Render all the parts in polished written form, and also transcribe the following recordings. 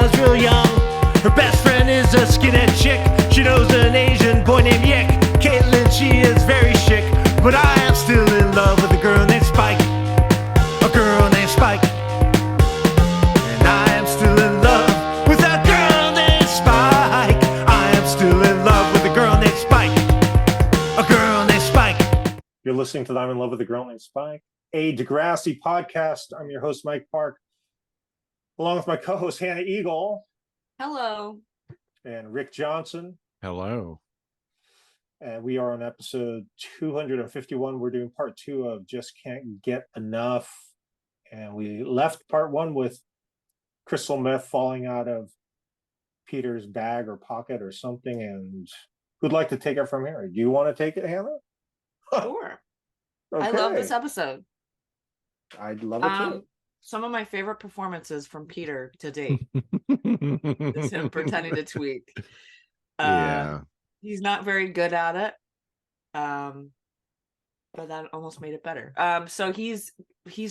was real young. Her best friend is a skinhead chick. She knows an Asian boy named Yick. Caitlin, she is very chic, but I am still in love with a girl named Spike. A girl named Spike. And I am still in love with a girl named Spike. I am still in love with a girl named Spike. A girl named Spike. You're listening to I'm in Love with a Girl Named Spike, a Degrassi podcast. I'm your host, Mike Park, along with my co-host, Hannah Eagle. Hello. And Rick Johnson. Hello. And we are on episode 251. We're doing part 2 of Just Can't Get Enough. And we left part 1 with crystal meth falling out of Peter's bag or pocket or something. And who'd like to take it from here? Do you want to take it, Hannah? Sure. Okay. I love this episode. I'd love it too. Some of my favorite performances from Peter to date is him pretending to tweak. Yeah. He's not very good at it. But that almost made it better. So he's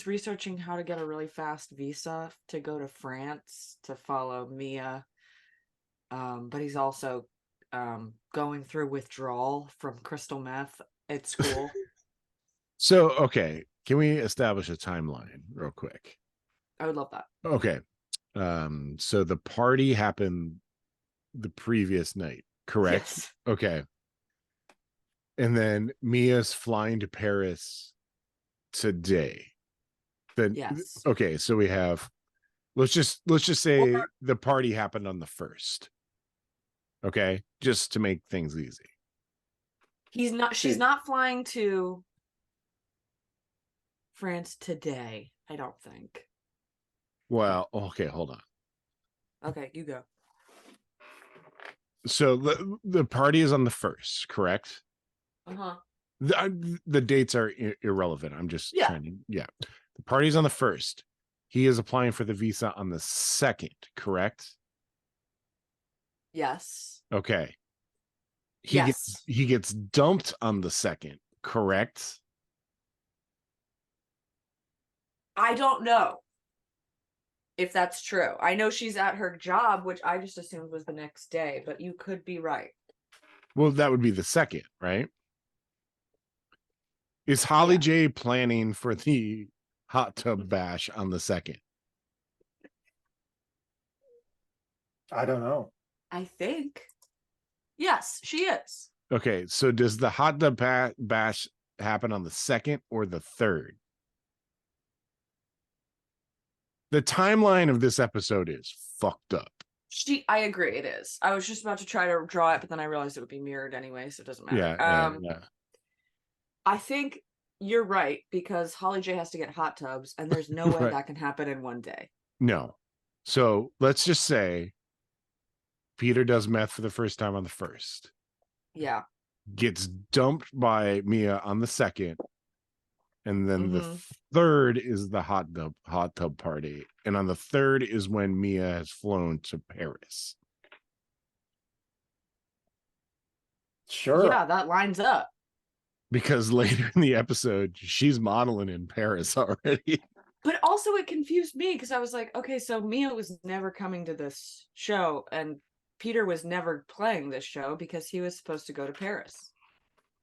researching how to get a really fast visa to go to France to follow Mia. But he's also going through withdrawal from crystal meth at school. So, okay. Can we establish a timeline real quick? I would love that. Okay. So the party happened the previous night, correct? Yes. Okay. And then Mia's flying to Paris today. Then Yes. Okay, so we have let's just say the party happened on the 1st. Okay? Just to make things easy. She's not flying to France today, I don't think. Well, okay, hold on. Okay, you go. So the party is on the 1st, correct? Uh-huh. The dates are irrelevant. I'm just trying to, The party's on the 1st. He is applying for the visa on the 2nd, correct? Yes. Okay. Yes. He gets dumped on the 2nd, correct? I don't know if that's true. I know she's at her job, which I just assumed was the next day, but you could be right. Well, that would be the 2nd, right? Is Holly J planning for the hot tub bash on the 2nd? I don't know. I think. Yes, she is. Okay, so does the hot tub bash happen on the 2nd or the 3rd? The timeline of this episode is fucked up. I agree, it is. I was just about to try to draw it, but then I realized it would be mirrored anyway, so it doesn't matter. Yeah. I think you're right, because Holly J has to get hot tubs, and there's no way that can happen in one day. No. So let's just say Peter does meth for the first time on the 1st. Yeah. Gets dumped by Mia on the 2nd. And then the 3rd is the hot tub party. And on the 3rd is when Mia has flown to Paris. Sure. Yeah, that lines up. Because later in the episode, she's modeling in Paris already. But also it confused me because I was like, okay, so Mia was never coming to this show and Peter was never playing this show because he was supposed to go to Paris.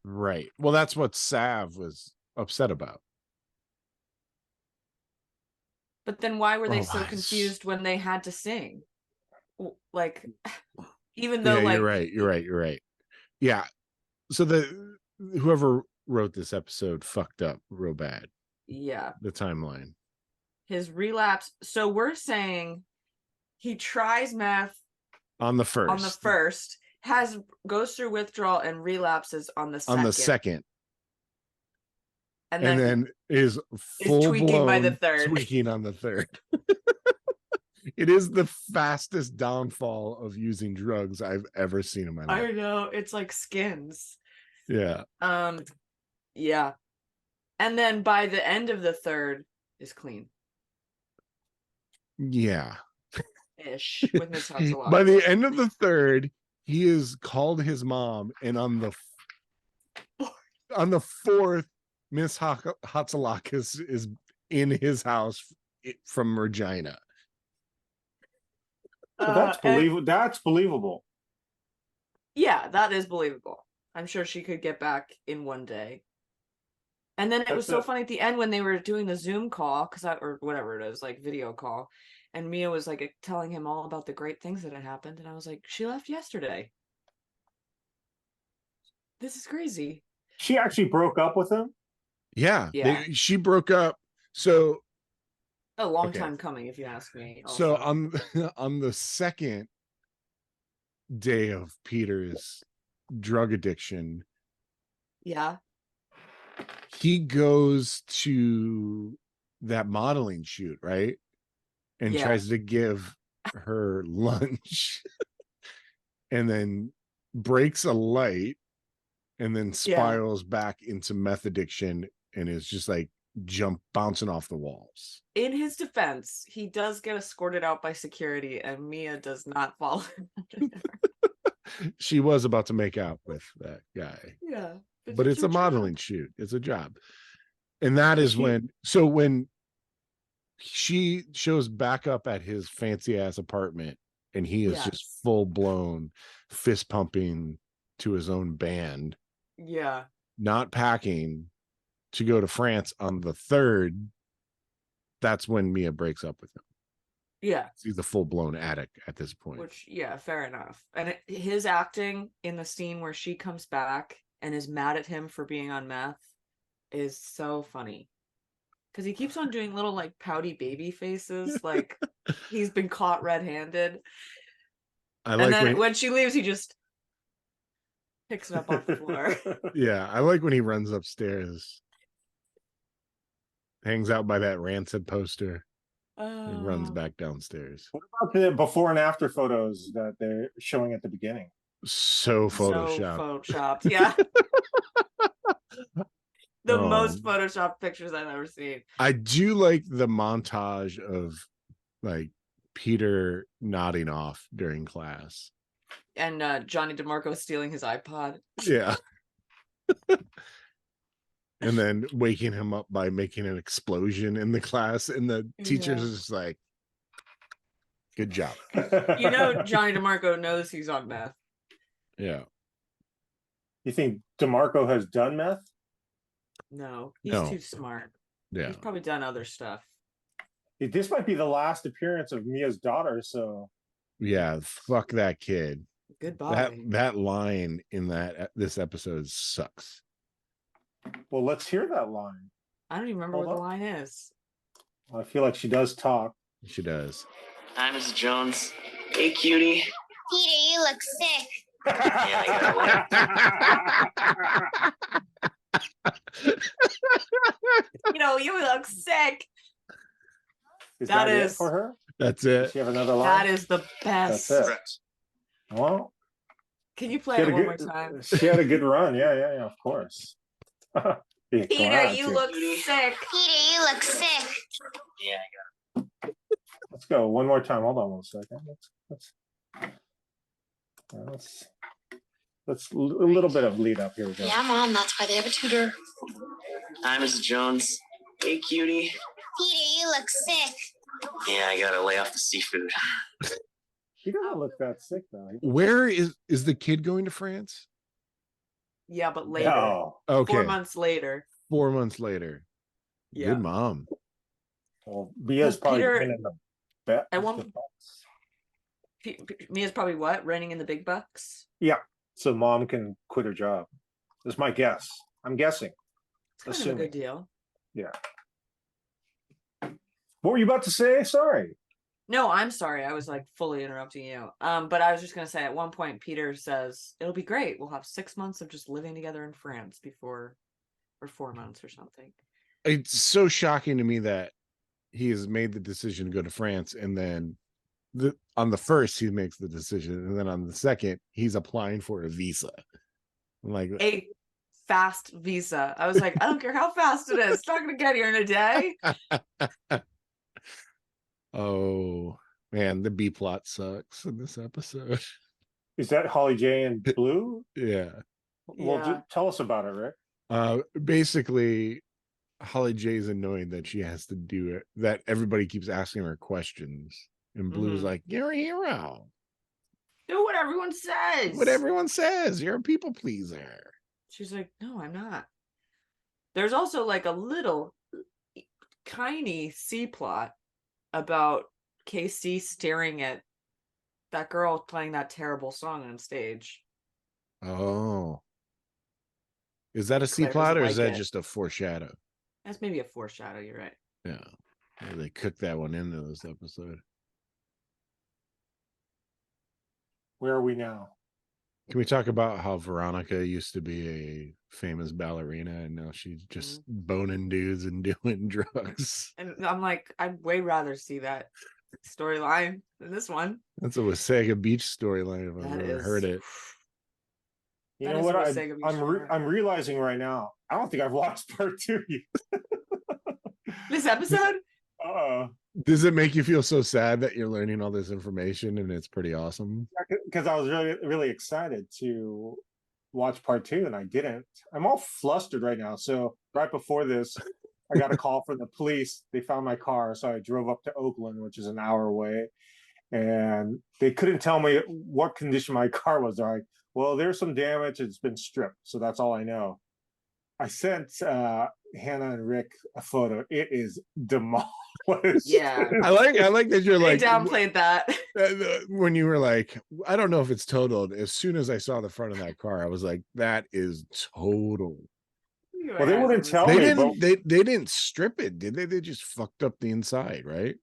Right. Well, that's what Sav was upset about. But then why were they so confused when they had to sing? Like, even though you're right. Yeah. So whoever wrote this episode fucked up real bad. Yeah. The timeline. His relapse. So we're saying he tries meth on the 1st. On the 1st, goes through withdrawal and relapses on the 2nd. On the 2nd. And then is full tweaking blown by the 3rd. Tweaking on the 3rd. It is the fastest downfall of using drugs I've ever seen in my life. I know, it's like Skins. Yeah. Yeah. And then by the end of the 3rd is clean. Yeah. Ish with Miss Hatsalakis. By the end of the 3rd, he has called his mom, and on the 4th, Miss Hatsalakis is in his house from Regina. But that's And- believable. That's believable. Yeah, that is believable. I'm sure she could get back in one day. And then it was so funny at the end when they were doing the Zoom call, or whatever it is, like video call, and Mia was like telling him all about the great things that had happened, and I was like, she left yesterday. This is crazy. She actually broke up with him. Yeah, Yeah. she broke up. So A long Okay. time coming, if you ask me. so also. on the second day of Peter's drug addiction, Yeah. he goes to that modeling shoot, right? And Yeah. tries to give her lunch and then breaks a light and then spirals back into meth addiction and is just like bouncing off the walls. In his defense, he does get escorted out by security, and Mia does not follow him. She was about to make out with that guy. Yeah. But it's a modeling shoot. It's a job. And that is when she shows back up at his fancy ass apartment and he is just full blown fist pumping to his own band, Yeah. not packing to go to France on the 3rd. That's when Mia breaks up with him. Yeah. He's a full blown addict at this point. Which, yeah, fair enough. And his acting in the scene where she comes back and is mad at him for being on meth is so funny. Because he keeps on doing little, like, pouty baby faces, like he's been caught red-handed. I like and then when she leaves, he just picks it up off the floor. Yeah, I like when he runs upstairs, hangs out by that Rancid poster, and runs back downstairs. What about the before and after photos that they're showing at the beginning? So photoshopped. So photoshopped, yeah. The most photoshopped pictures I've ever seen. I do like the montage of like Peter nodding off during class. And Johnny DeMarco stealing his iPod. Yeah. And then waking him up by making an explosion in the class. And the teacher's just like, good job. You know, Johnny DeMarco knows he's on meth. Yeah. You think DeMarco has done meth? No, he's No. too smart. Yeah. He's probably done other stuff. This might be the last appearance of Mia's daughter, so Yeah. Fuck that kid. Goodbye. That line in this episode sucks. well, let's hear that line. I don't even remember Hold what the on. line is. I feel like she does talk. She does. Hi, Mrs. Jones. Hey, cutie. Peter, you look sick. Yeah, I got You know, you look sick. Is That it is- for her? That's Does it. she have another line? That is the best. That's it. Well, Can you she play had, it a one more good, time? she had a good run. Yeah, of course. Be Peter, glad you to. look sick. Peter, you look sick. Yeah, Let's go one more time. Hold on 1 second. Let's a little bit of lead up. Here we go. Yeah, Mom, that's why they have a tutor. Hi, Mrs. Jones. Hey, cutie. Peter, you look sick. Yeah, I gotta lay off the seafood. He doesn't look that sick though. Where is the kid going to France? Yeah, but later. No. Okay. 4 months later. 4 months later. Yeah. Good mom. Well, Mia's Well, probably Peter- been in the bet. I won't- Mia's probably what? Reigning in the big bucks? Yeah, so mom can quit her job. That's my guess. I'm guessing. It's kind of a Assuming. good deal. What were you about to say? Sorry. No, I'm sorry. I was like fully interrupting you. But I was just gonna say at one point Peter says it'll be great. We'll have 6 months of just living together in France or 4 months or something. It's so shocking to me that he has made the decision to go to France, and then on the first he makes the decision, and then on the second he's applying for a visa. I'm like, A fast visa. I was like, I don't care how fast it is. It's not gonna get here in a day. oh man, the B plot sucks in this episode. Is that Holly J and Blue? Yeah. Well, Yeah. tell us about it, Rick. Basically, Holly J is annoyed that she has to do it, that everybody keeps asking her questions And Blue's like, you're a hero. Do what everyone says. What everyone says. You're a people pleaser. She's like, no, I'm not. There's also like a little tiny C plot about KC staring at that girl playing that terrible song on stage. Oh. Is that a C Claire plot or doesn't is like that it. just a foreshadow? That's maybe a foreshadow, you're right. Yeah. Maybe they cooked that one into this episode. Where are we now? Can we talk about how Veronica used to be a famous ballerina and now she's just boning dudes and doing drugs? And I'm like, I'd way rather see that storyline than this one. That's a Wasaga Beach storyline if I've That ever is heard it. You That know is what? a Wasaga Beach story. I'm realizing right now. I don't think I've watched part 2 yet. This episode? Does it make you feel so sad that you're learning all this information and it's pretty awesome? Because I was really excited to watch part 2 and I didn't. I'm all flustered right now. So right before this, I got a call from the police. They found my car, so I drove up to Oakland, which is an hour away, and they couldn't tell me what condition my car was. They're like, well, there's some damage. It's been stripped, so that's all I know. I sent Hannah and Rick a photo. It is demolished. Yeah. I like that you're They like downplayed that. when you were like, I don't know if it's totaled. As soon as I saw the front of that car, I was like, that is total. Well, they wouldn't tell They me. didn't they didn't strip it, did they? They just fucked up the inside, right?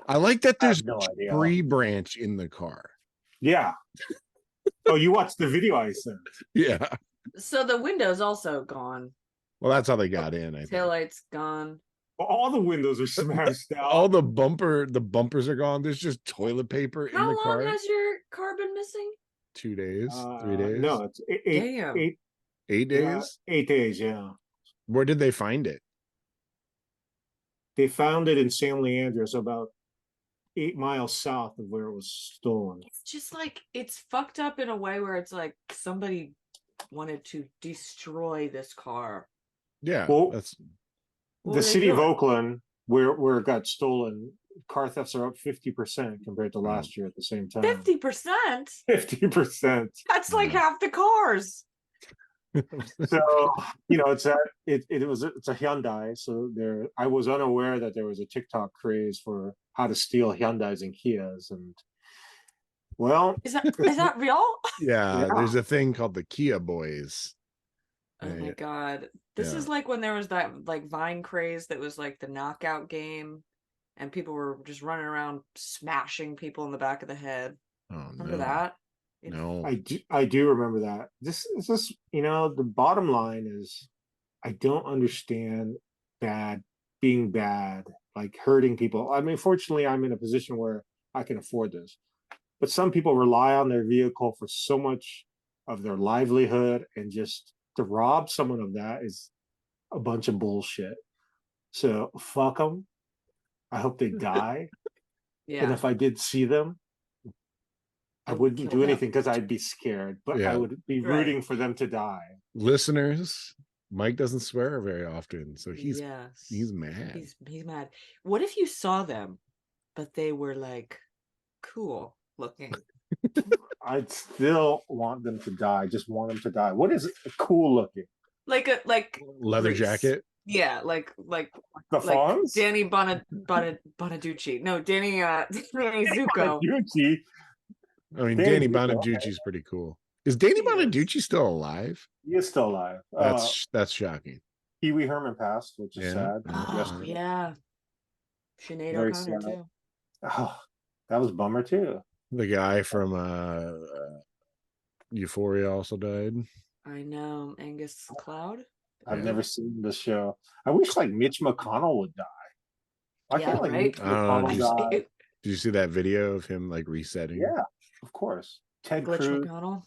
I like that I there's have no idea. tree branch in the car. Yeah. Oh, you watched the video I sent. Yeah. So the window's also gone. Well, that's how they got in. I think. Taillight's gone. Well, all the windows are smashed out. All the bumpers are gone. There's just toilet paper How in the long car. has your car been missing? 2 days, 3 days. No, it's Damn. 8 days. 8 days. Yeah. Where did they find it? They found it in San Leandro, so about 8 miles south of where it was stolen. It's just like it's fucked up in a way where it's like somebody wanted to destroy this car. Yeah, Well, that's What the were they city of doing? Oakland, where it got stolen, car thefts are up 50% compared to last year at the same time. 50%? 50%. That's like half the cars. So it's a Hyundai. So I was unaware that there was a TikTok craze for how to steal Hyundais and Kias, and well, Is that real? yeah. Yeah. There's a thing called the Kia Boys. Oh my Yeah. god. This Yeah. is like when there was that like Vine craze that was like the knockout game and people were just running around smashing people in the back of the head. Oh Remember no, that? no. I do remember that. This is just the bottom line is I don't understand being bad, like hurting people. I mean, fortunately, I'm in a position where I can afford this, but some people rely on their vehicle for so much of their livelihood, and just to rob someone of that is a bunch of bullshit. So fuck them. I hope they die. And Yeah. if I did see them, I wouldn't kill do them. anything because I'd be scared, but Yeah. I would be Right. rooting for them to die. Listeners, Mike doesn't swear very often, so he's yes. mad. He's mad. What if you saw them, but they were like cool looking? I'd still want them to die. Just want them to die. What is cool looking? Like Leather Grease. jacket. Yeah, like The Fawns? Danny Bonaducci. No, Danny Zuko. Bonaducci. I mean, Danny Danny Zuko, Bonaducci's pretty cool. Is Danny He is. Bonaducci still alive? He is still alive. That's shocking. Pee Wee Herman passed, which is Yeah. sad. Oh Yesterday. yeah. Sinead Very O'Connor sad. too. Oh, that was a bummer too. The guy from Euphoria also died. I know. Angus Cloud. I've Yeah. never seen this show. I wish like Mitch McConnell would die. I Yeah, feel like right? Mitch I don't know, McConnell died. Did you see that video of him like resetting? Yeah, of course. Ted Glitch Cruz. McConnell.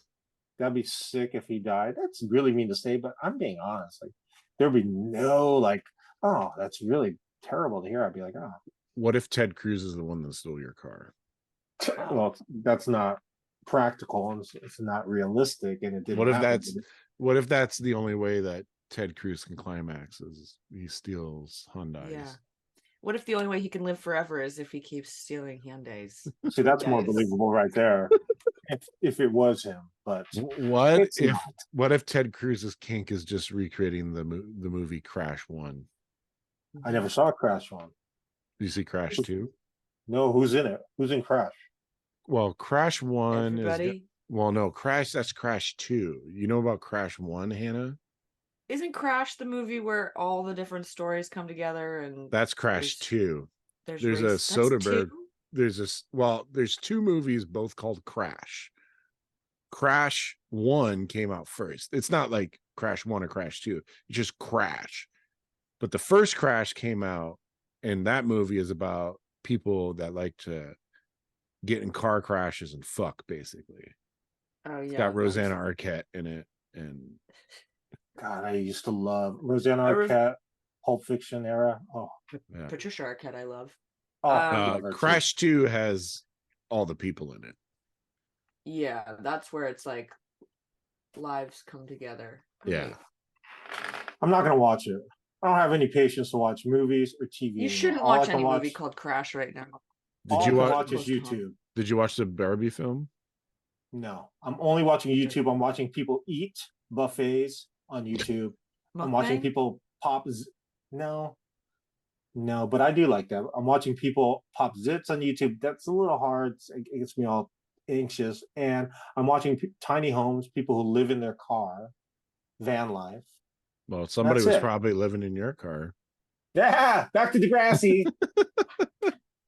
That'd be sick if he died. That's really mean to say, but I'm being honest. Like, there'd be no like, oh, that's really terrible to hear. I'd be like, oh, What if Ted Cruz is the one that stole your car? well, that's not practical and it's not realistic, and it didn't. What if that's the only way that Ted Cruz can climax is he steals Hyundais? Yeah. What if the only way he can live forever is if he keeps stealing Hyundais? See, that's more Yikes. believable right there. if it was him, but What it's if not. what if Ted Cruz's kink is just recreating the movie Crash 1? I never saw Crash one. Did you see Crash 2? No, who's in it? Who's in Crash? Well, Crash 1 Everybody? no, that's Crash 2. You know about Crash 1, Hannah? Isn't Crash the movie where all the different stories come together and That's Crash 2. There's a that's Soderbergh. two? There's two movies both called Crash. Crash 1 came out first. It's not like Crash 1 or Crash 2. It's just Crash. But the first Crash came out, and that movie is about people that like to get in car crashes and fuck, basically. Oh It's yeah. got Rosanna Arquette in it, and God, I used to love Rosanna I Arquette, Pulp Fiction era. Oh, yeah. Patricia Arquette, I love. I love her too. Crash 2 has all the people in it. Yeah, that's where it's like lives come together. Yeah. I'm not gonna watch it. I don't have any patience to watch movies or TV. You anymore. shouldn't All I watch can any watch- movie called Crash right now. All Did I you can watch? watch is YouTube. Did you watch the Barbie film? No, I'm only watching YouTube. I'm watching people eat buffets on YouTube. I'm watching Mukbang? people pop. No, but I do like that. I'm watching people pop zits on YouTube. That's a little hard. It gets me all anxious. And I'm watching tiny homes, people who live in their car, van life. Well, somebody That's was it. probably living in your car. Yeah, back to Degrassi.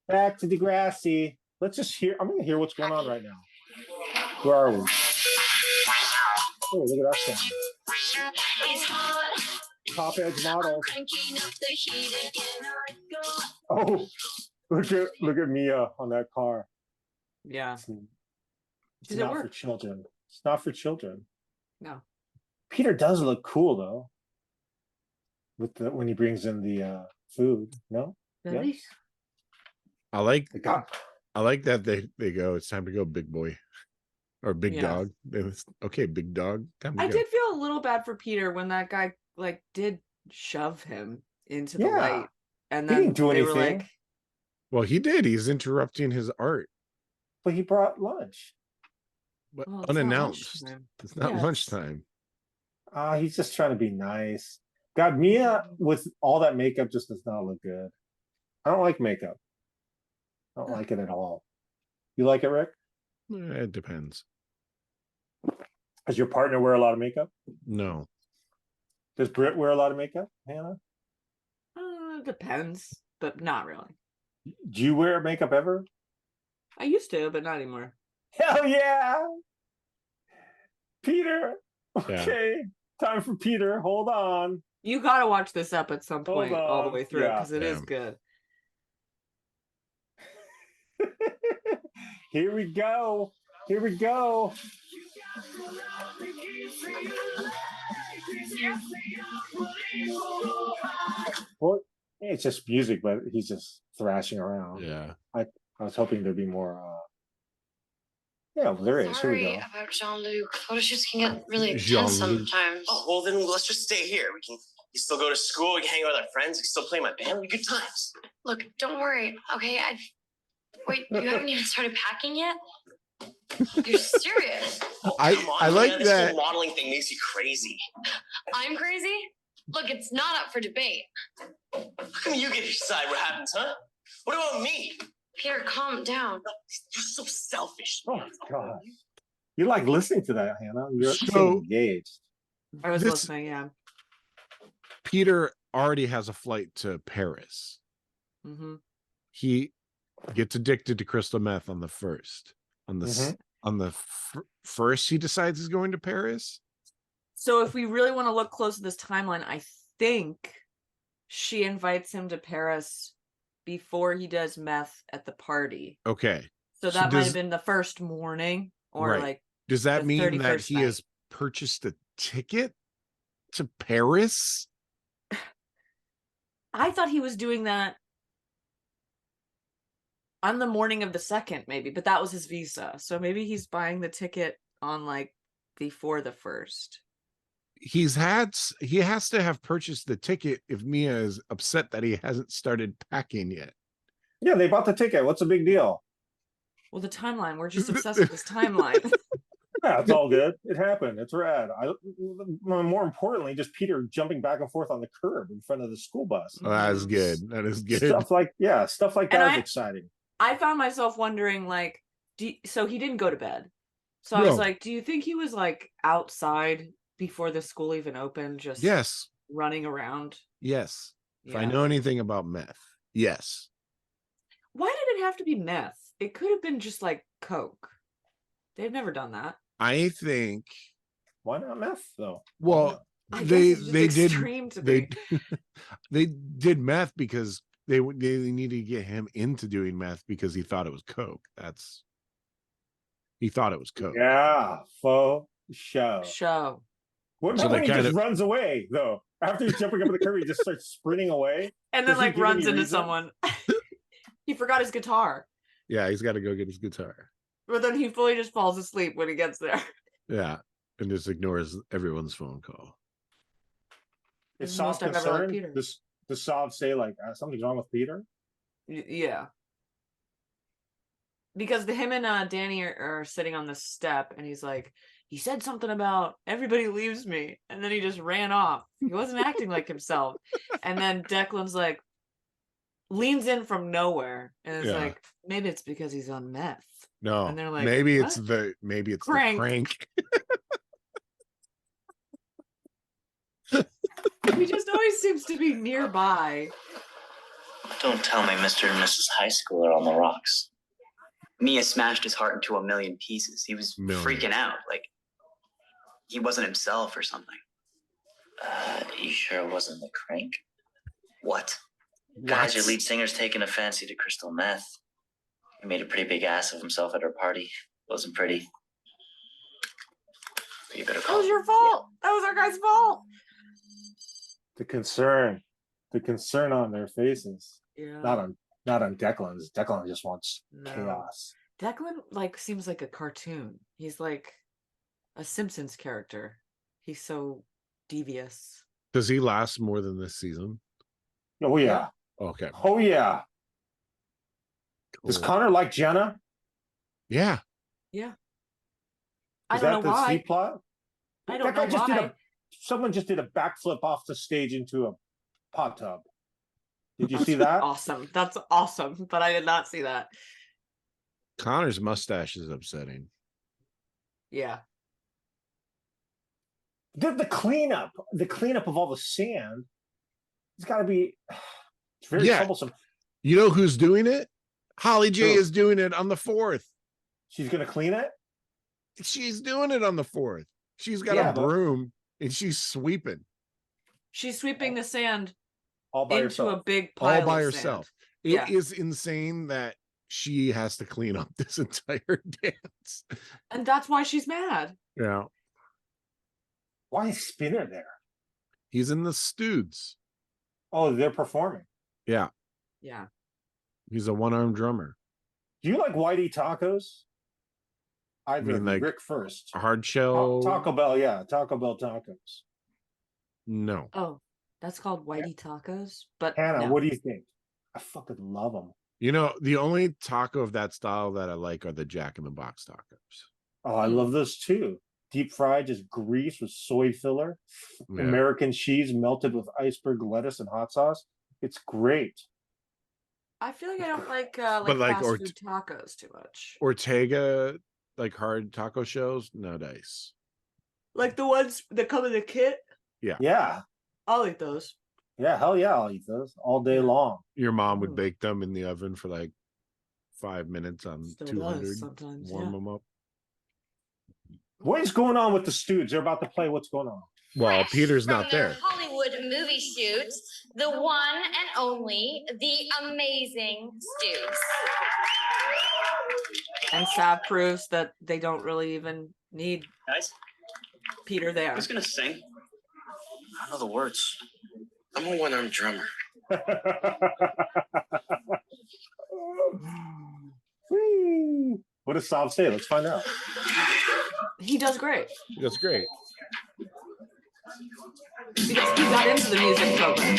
Back to Degrassi. Let's just hear. I'm gonna hear what's going on right now. Where are we? Oh, look at that sound. Top edge model. Oh, look at Mia on that car. Yeah. It's She's at not for work. children. It's not for children. No. Peter does look cool though. With when he brings in the food. No? Really? I like The guy. that they go, it's time to go, big boy. Or big Yeah. dog. Okay, big dog. Time to I go. did feel a little bad for Peter when that guy like did shove him into the Yeah. light. And He then didn't do they were anything. like, Well, he did. He's interrupting his art. But he brought lunch. But well, it's not unannounced. lunchtime. It's not Yeah, it's- lunchtime. He's just trying to be nice. God, Mia with all that makeup just does not look good. I don't like makeup. I don't like it at all. You like it, Rick? It depends. Does your partner wear a lot of makeup? No. Does Britt wear a lot of makeup, Hannah? Depends, but not really. Do you wear makeup ever? I used to, but not anymore. Hell yeah! Peter! Yeah. Okay, time for Peter. Hold on. You gotta watch this up at some Hold point all the on. way through Yeah. because it is Yeah. good. Here we go. Here we go. Well, it's just music, but he's just thrashing around. Yeah. I was hoping there'd be more. Yeah, well, there is. Here we Sorry go. about Jean-Luc. Photo shoots can get really intense Jean-Luc. sometimes. Oh, well, then let's just stay here. We can still go to school. We can hang out with our friends. We can still play my band. We good times. Look, don't worry. Okay, wait. You haven't even started packing yet. You're serious? Oh, I come on, like man. This that- whole modeling thing makes you crazy. I'm crazy. Look, it's not up for debate. How come you get to decide what happens, huh? What about me? Peter, calm down. You're so selfish. Oh God, you like listening to that, Hannah? You're so So- engaged. I was This- listening, yeah. Peter already has a flight to Paris. Hmm. He gets addicted to crystal meth on the first. On the Mhm. on the first, he decides he's going to Paris. So if we really want to look close at this timeline, I think she invites him to Paris before he does meth at the party. Okay. So So that might does- have been the first morning or Right. like Does that the mean that 31st he night. has purchased a ticket to Paris? I thought he was doing that on the morning of the second, maybe, but that was his visa. So maybe he's buying the ticket on like before the first. he has to have purchased the ticket if Mia is upset that he hasn't started packing yet. Yeah, they bought the ticket. What's the big deal? Well, the timeline. We're just obsessed with this timeline. Yeah, it's all good. It happened. It's rad. More importantly, just Peter jumping back and forth on the curb in front of the school bus. Oh, that is good. That is good. Stuff like that is exciting. I found myself wondering, like, so he didn't go to bed. So I No. was like, do you think he was like outside before the school even opened, just Yes. running around? Yes. If I Yeah. know anything about meth, yes. Why did it have to be meth? It could have been just like coke. They've never done that. I think. Why not meth though? Well, I they guess it's just did extreme to they me. they did meth because they needed to get him into doing meth because he thought it was coke. He thought it was coke. Yeah, faux show. Show. What So about they when he kind just of- runs away though? After he's jumping up the curb, he just starts sprinting away. And then Does he like give runs any into reason? someone. He forgot his guitar. Yeah, he's got to go get his guitar. But then he fully just falls asleep when he gets there. Yeah, and just ignores everyone's phone call. Is It's the most Saab I've ever liked concerned? Peter. Does Saab say like something's wrong with Peter? Yeah. Because him and Danny are sitting on the step, and he's like, he said something about everybody leaves me, and then he just ran off. He wasn't acting like himself. And then Declan's like, leans in from nowhere, and it's Yeah. like, maybe it's because he's on meth. No, And they're like, maybe it's "What?" the Crank. crank. He just always seems to be nearby. Don't tell me Mr. and Mrs. High School are on the rocks. Mia smashed his heart into a million pieces. He was freaking out, like he wasn't himself or something. You sure it wasn't the crank? What? Guys, your lead singer's taking a fancy to crystal meth. He made a pretty big ass of himself at her party. Wasn't pretty. You better That call was him. your fault. That was our guy's fault. The concern on their faces. Yeah. Not on Declan's. Declan just wants No. chaos. Declan like seems like a cartoon. He's like a Simpsons character. He's so devious. Does he last more than this season? Oh yeah. Okay. Oh yeah. Does Cool. Connor like Jenna? Yeah. I Is don't that know the why. C plot? I don't That guy know just why. someone just did a backflip off the stage into a hot tub. Did you That's see that? Awesome. That's awesome. But I did not see that. Connor's mustache is upsetting. Yeah. The cleanup of all the sand. It's got to be. It's very Yeah. troublesome. You know who's doing it? Holly J Who? is doing it on the 4th. She's gonna clean it. She's doing it on the 4th. She's got Yeah, a but- broom and she's sweeping She's sweeping the sand All by into herself. a big pile all by of herself. Sand. It is Yeah. insane that she has to clean up this entire dance. And that's why she's mad. Yeah. Why is Spinner there? He's in the Stoods. Oh, they're performing. Yeah. Yeah. He's a one-armed drummer. Do you like Whitey tacos? Either mean, of you. like, Rick first. Hard shell. Taco Bell, yeah, Taco Bell tacos. No. Oh, that's called Whitey tacos. But Hannah, no. what do you think? I fucking love them. You know, the only taco of that style that I like are the Jack in the Box tacos. Oh, I love those too. Deep fried, just grease with soy filler, Yeah. American cheese melted with iceberg lettuce and hot sauce. It's great. I feel like I don't like But, like, fast or- food tacos too much. Ortega, like hard taco shells, no dice. Like the ones that come in the kit. Yeah. I'll eat those. Yeah, hell yeah, I'll eat those all day long. Your mom would Ooh. bake them in the oven for like 5 minutes on Still 200. does sometimes. Warm Yeah. them up. What is going on with the Stoods? They're about to play What's Going On. Well, Fresh Peter's from not their there. Hollywood movie shoots, the one and only, the amazing Stooges. And Sav proves that they don't really even need Guys, Peter there. who's gonna sing? I don't know the words. I'm a one-armed drummer. Whee! What does Saab say? Let's find out. He does great. That's great. Because he got into the music program.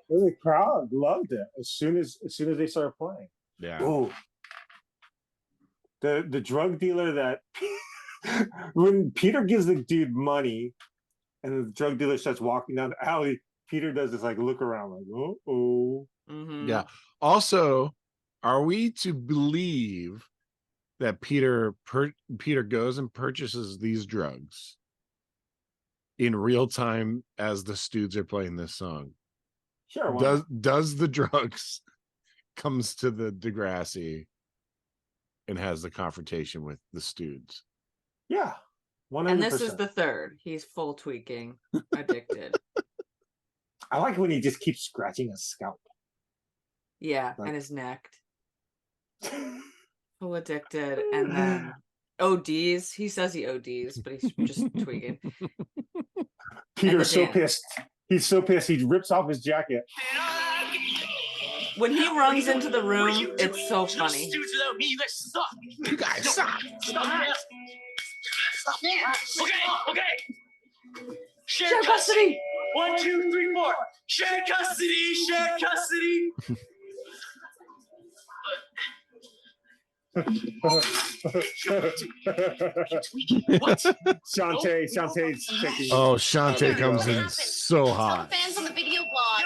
Well, the crowd loved it as soon as they started playing. Yeah. Oh, the drug dealer that when Peter gives the dude money and the drug dealer starts walking down the alley, Peter does this like look around like, oh. Mm-hmm. Yeah. Also, are we to believe that Peter goes and purchases these drugs in real time as the Stoods are playing this song? Sure. Does the drugs comes to the Degrassi and has the confrontation with the Stoods? Yeah. 100%. And this is the third. He's full tweaking, addicted. I like when he just keeps scratching his scalp. Yeah, Like- and his neck. Full addicted, and then ODs. He says he ODs, but he's just tweaking. Peter's so dance. pissed. He's so pissed. He rips off his jacket. When he runs into the room, it's so funny. You guys suck. Okay. Share custody. 1, 2, 3, 4. Share custody. Share custody. What? Shantae's taking. Oh, Shantae comes in so Tell hot. the fans on the video blog.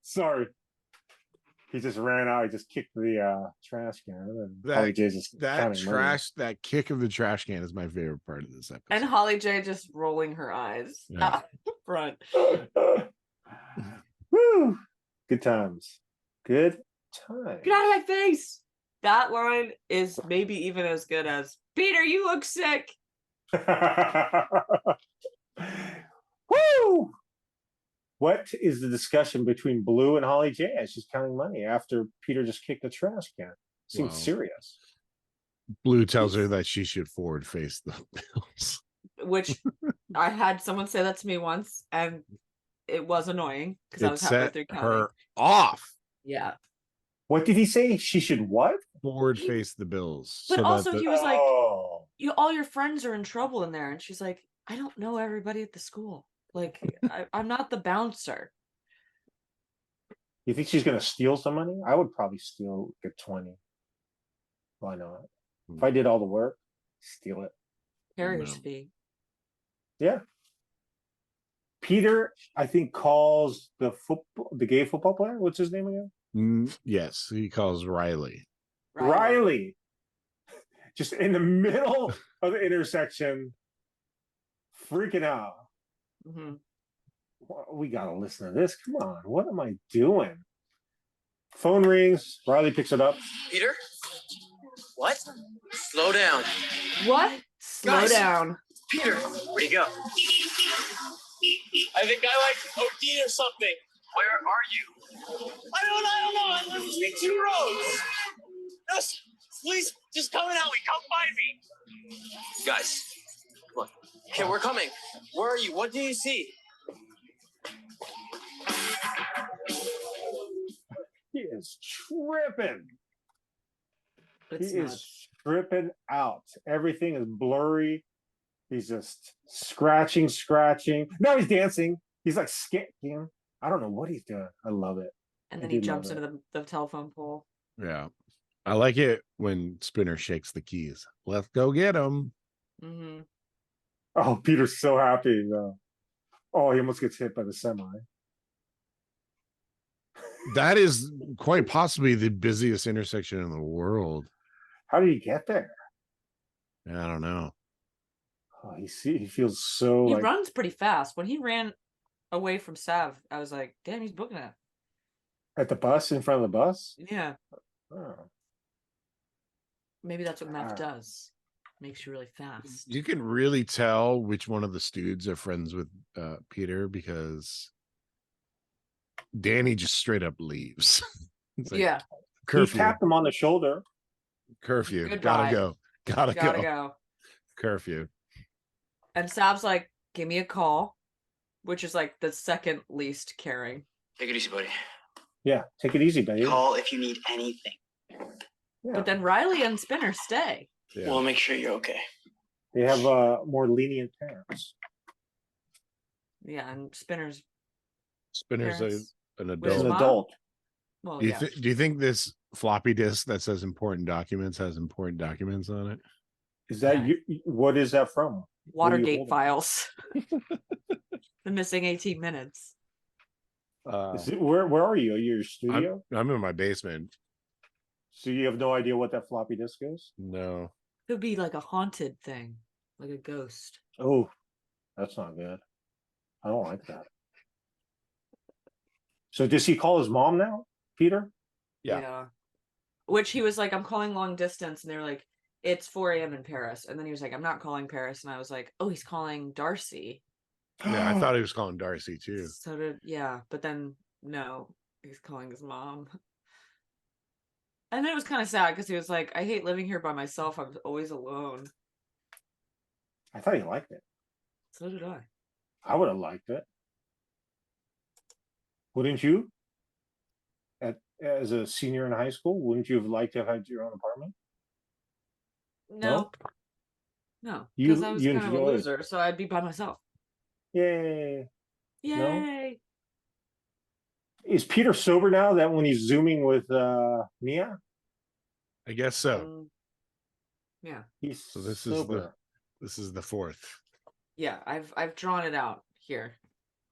Sorry. He just ran out. He just kicked the trash can. And That- Holly J's just That counting money. trash, that kick of the trash can is my favorite part of this episode. And Holly J just rolling her eyes Yeah. out front. Woo! Good times. Good times. Get out of my face. That line is maybe even as good as Peter, you look sick. Woo! What is the discussion between Blue and Holly J as she's counting money after Peter just kicked the trash can? Seems Wow. serious. Blue tells her that she should forward face the bills. Which I had someone say that to me once, and it was annoying because I It was halfway set through counting. her off. Yeah. What did he say? She should what? Forward face the bills. But so also that he was like, Oh. all your friends are in trouble in there. And she's like, I don't know everybody at the school. Like, I'm not the bouncer. You think she's gonna steal some money? I would probably steal get 20. Why not? If I did all the work, steal it. Carrier's No. fee. Yeah. Peter, I think, calls the gay football player. What's his name again? Yes, he calls Riley. Riley. Just in the middle of the intersection, freaking out. Mm-hmm. We gotta listen to this. Come on, what am I doing? Phone rings. Riley picks it up. Peter? What? Slow down. What? Slow Guys. down. Peter, where'd he go? I think I like OD or something. Where are you? I don't know. I live between two roads. Just, please, just come and help me. Come find me. Guys, come on. Okay, we're coming. Where are you? What do you see? He is tripping. It's He nuts. is tripping out. Everything is blurry. He's just scratching. Now he's dancing. He's like skitting. I don't know what he's doing. I love it. And I then he do love jumps into the telephone pole. Yeah. I like it when Spinner shakes the keys. Let's go get him. Mm-hmm. Oh, Peter's so happy. Oh, he almost gets hit by the semi. That is quite possibly the busiest intersection in the world. How did he get there? I don't know. Oh, he feels so He like runs pretty fast. When he ran away from Sav, I was like, damn, he's booking it. at the bus, in front of the bus. Yeah. Oh. Maybe that's what meth Ah. does. Makes you really fast. You can really tell which one of the Stoods are friends with Peter because Danny just straight up leaves. It's like, Yeah. He curfew. tapped him on the shoulder. Curfew. Goodbye. Gotta go. Gotta Gotta go. go. Curfew. And Sav's like, give me a call, which is like the second least caring. Take it easy, buddy. Yeah, take it easy, baby. Call if you need anything. Yeah. But then Riley and Spinner stay. Yeah. We'll make sure you're okay. They have more lenient parents. Yeah, and Spinner's Spinner's parents. an With He's his an adult. mom? adult. Well, Do you, yeah. do you think this floppy disk that says important documents has important documents on it? Is that Yeah. you? What is that from? What are you Watergate holding? files. The missing 18 minutes. Is it, where are you? Are you in your studio? I'm in my basement. So you have no idea what that floppy disk is? No. Could be like a haunted thing, like a ghost. Oh, that's not good. I don't like that. So does he call his mom now, Peter? Yeah. Which he was like, I'm calling long distance. And they were like, it's 4 a.m. in Paris. And then he was like, I'm not calling Paris. And I was like, oh, he's calling Darcy. Yeah, I thought he was calling Darcy too. So did, yeah. But then, no, he's calling his mom. And then it was kind of sad because he was like, I hate living here by myself. I'm always alone. I thought he liked it. So did I. I would have liked it. Wouldn't you? As a senior in high school, wouldn't you have liked to have had your own apartment? No. No. You- Because I was you kind of a enjoy it. loser. So I'd be by myself. Yay. Yay. Is Peter sober now that when he's zooming with Mia? I guess so. Yeah. He's So this sober. is the fourth. Yeah. I've drawn it out here.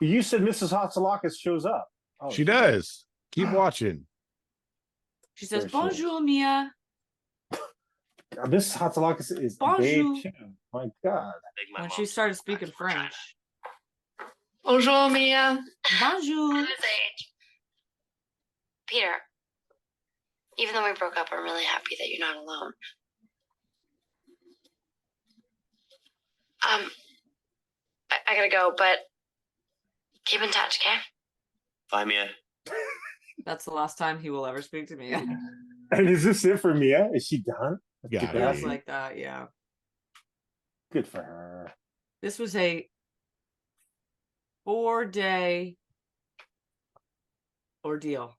You said Mrs. Hatsalakis shows up. Oh, She does. Keep watching. She says, There she is. Bonjour, Mia. Mrs. Hatsalakis is Bonjour. babe too. My God. When she started speaking French. Bonjour, Mia. Bonjour. His age. Peter, even though we broke up, I'm really happy that you're not alone. I gotta go, but keep in touch, okay? Bye, Mia. That's the last time he will ever speak to me. And is this it for Mia? Is she done? Yeah, Degrassi? Feels like that, yeah. Good for her. This was a 4-day ordeal.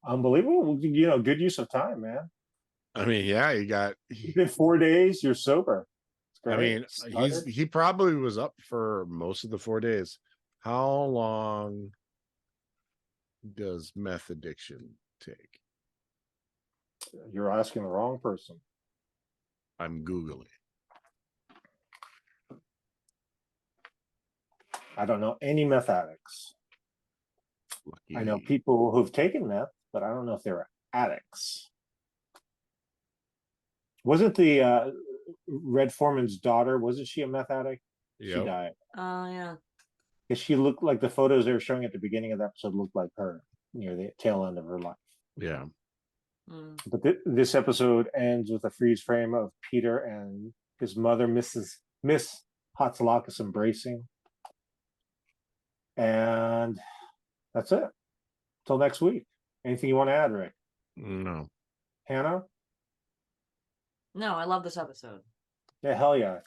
Unbelievable. You know, good use of time, man. I mean, yeah, You've been 4 days, you're sober. It's I great. mean, Started. he probably was up for most of the 4 days. How long does meth addiction take? You're asking the wrong person. I'm Googling. I don't know any meth addicts. Lucky. I know people who've taken meth, but I don't know if they're addicts. Wasn't the Red Foreman's daughter, wasn't she a meth addict? She Yep. died. Oh, yeah. Because she looked like the photos they were showing at the beginning of the episode looked like her near the tail end of her life. Yeah. Mm. But this episode ends with a freeze frame of Peter and his mother, Miss Hatsalakis, embracing. And that's it. Till next week. Anything you want to add, Rick? No. Hannah? No, I love this episode. Yeah, hell yeah.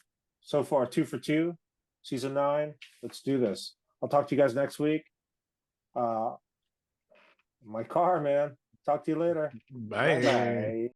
So far, 2 for 2, season 9. Let's do this. I'll talk to you guys next week. My car, man. Talk to you later. Bye. Bye-bye.